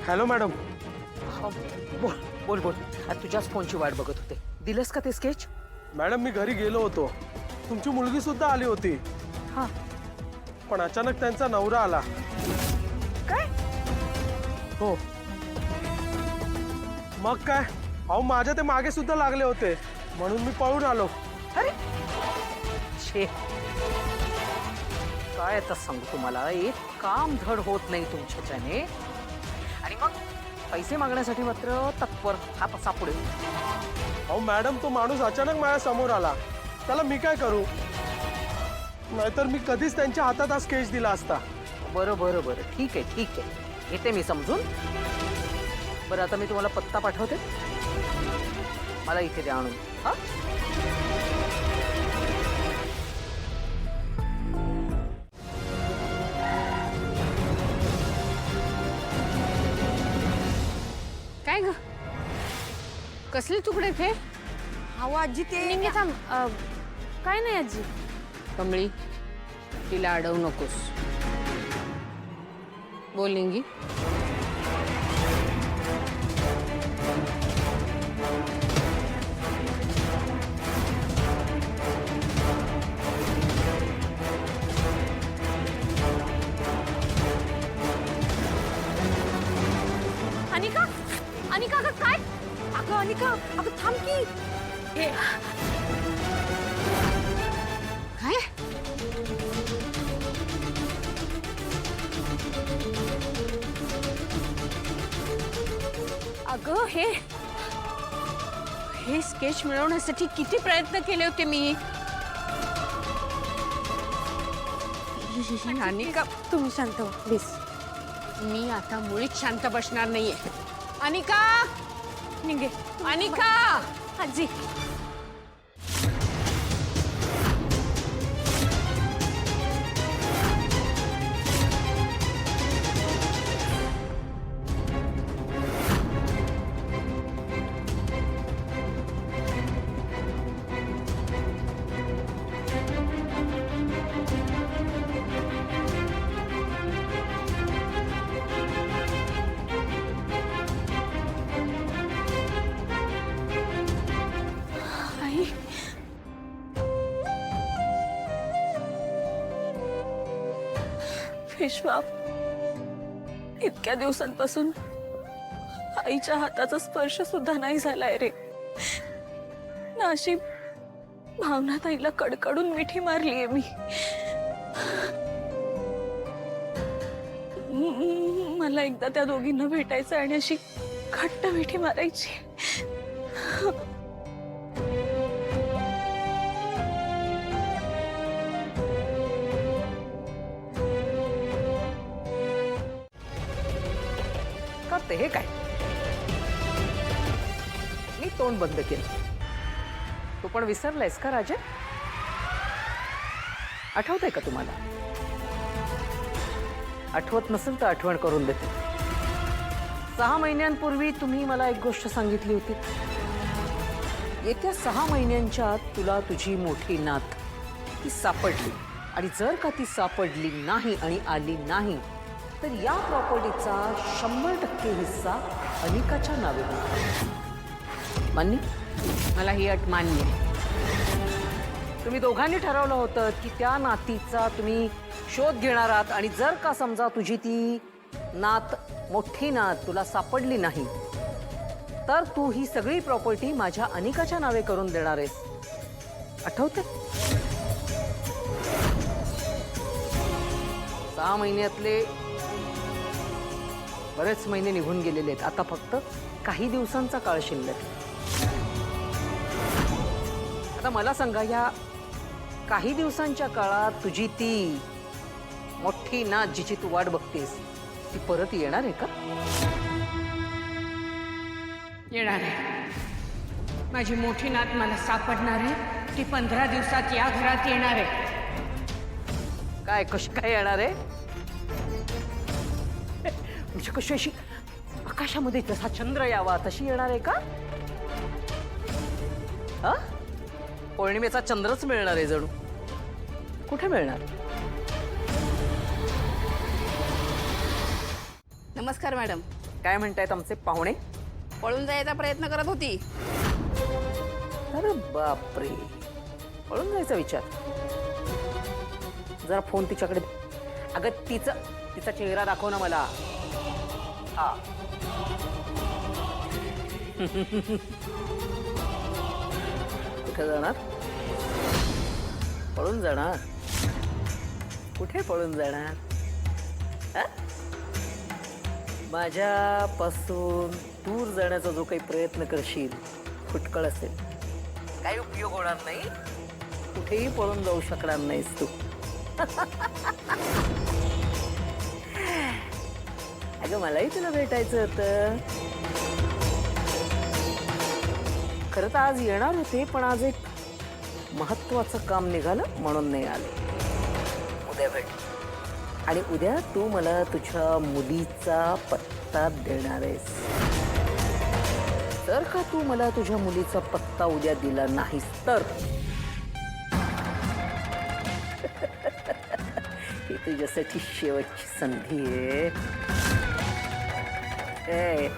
Hello madam. बोल बोल बोल. तुझ्याच फोनची वाट बघत होते. दिलंस का ते स्केच? मॅडम मी घरी गेलो होतो. तुमची मुलगी सुद्धा आली होती. हा. पण अचानक त्यांचा नवरा आला. काय? हो. मग काय, अहो माझ्या ते मागे सुद्धा लागले होते म्हणून मी पळून आलो. अरे छे, काय आता सांगू तुम्हाला, एक काम धड होत नाही तुमच्याच्याने. आणि मग पैसे मागण्यासाठी मात्र तत्पर हात असा पुढे. अहो मॅडम तो माणूस अचानक माझ्या समोर आला, त्याला मी काय करू? नाहीतर मी कधीच त्यांच्या हातात हा स्केच दिला असता. बरं बरं बरं, ठीक आहे ठीक आहे, घेते मी समजून. बरं आता मी तुम्हाला पत्ता पाठवते, मला इथे द्या आणून. हा, काय ग, कसले तुकडे थे? अहो आजी ते निंगे थांब. काय नाही आजी. कमळी, तिला अडवू नकोस. बोल निंगी. अनिका, अनिका अगं काय? अगं अनिका, अगं थांब की. हे काय? अगं हे स्केच मिळवण्यासाठी किती प्रयत्न केले होते मी. अनिका, तुम्ही शांत व्हा प्लीज. मी आता मुळीच शांत बसणार नाहीये. अनिका, निघे. अनिका. आजी आई, विश्वा, इतक्या दिवसांपासून आईच्या हाताचा स्पर्श सुद्धा नाही झालाय रे. ना अशी भावना ताईला कडकडून मिठी मारलीये मी. मला एकदा त्या दोघींना भेटायचं आणि अशी घट्ट मिठी मारायची. करते हे काय? मी तोंड बंद केलं. तू पण विसरलायस का राजा? आठवतंय का तुम्हाला? आठवत नसेल तर आठवण करून देते. 6 महिन्यांपूर्वी तुम्ही मला एक गोष्ट सांगितली होती. येत्या 6 महिन्यांच्या आत तुला तुझी मोठी नात ती सापडली, आणि जर का ती सापडली नाही आणि आली नाही तर या प्रॉपर्टीचा 100% हिस्सा अनिकाच्या नावे होईल. मान्य? मला ही अट मान्य आहे. तुम्ही दोघांनी ठरवलं होतं की त्या नातीचा तुम्ही शोध घेणार आहात, आणि जर का समजा तुझी ती नात, मोठी नात तुला सापडली नाही तर तू ही सगळी प्रॉपर्टी माझ्या अनिकाच्या नावे करून देणार आहेस. आठवते? 6 महिन्यातले बरेच महिने निघून गेलेले आहेत. आता फक्त काही दिवसांचा काळ शिल्लक आहे. आता मला सांगा, या काही दिवसांच्या काळात तुझी ती मोठी नात जिची तू वाट बघतेस ती परत येणार आहे का? येणार आहे. माझी मोठी नात मला सापडणार आहे. ती 15 दिवसात या घरात येणार आहे. काय, कशी काय येणार आहे? म्हणजे कशी अशी आकाशामध्ये जसा चंद्र यावा तशी येणार आहे का? हा, पौर्णिमेचा चंद्रच मिळणार आहे जणू. कुठे मिळणार? नमस्कार मॅडम. काय म्हणतायत आमचे पाहुणे? पळून जायचा प्रयत्न करत होती. अरे बापरे, पळून जायचा विचार. जरा फोन तिच्याकडे. अगं तिचा चेहरा दाखव ना मला. हा. कुठे जाणार? पळून जाणार? कुठे पळून जाणार? हा? माझ्यापासून दूर जाण्याचा जो काही प्रयत्न करशील फुटकळ असेल, काही उपयोग होणार नाही. कुठेही पळून जाऊ शकणार नाहीस तू. अगं मलाही तुला भेटायचं होतं. खरं तर आज येणार होते, पण आज एक महत्वाचं काम निघालं म्हणून नाही आले. उद्या भेट. आणि उद्या तू मला तुझ्या मुलीचा पत्ता देणार आहेस. जर का तू मला तुझ्या मुलीचा पत्ता उद्या दिला नाहीस तर ही तुझ्यासाठी शेवटची संधी आहे. ए?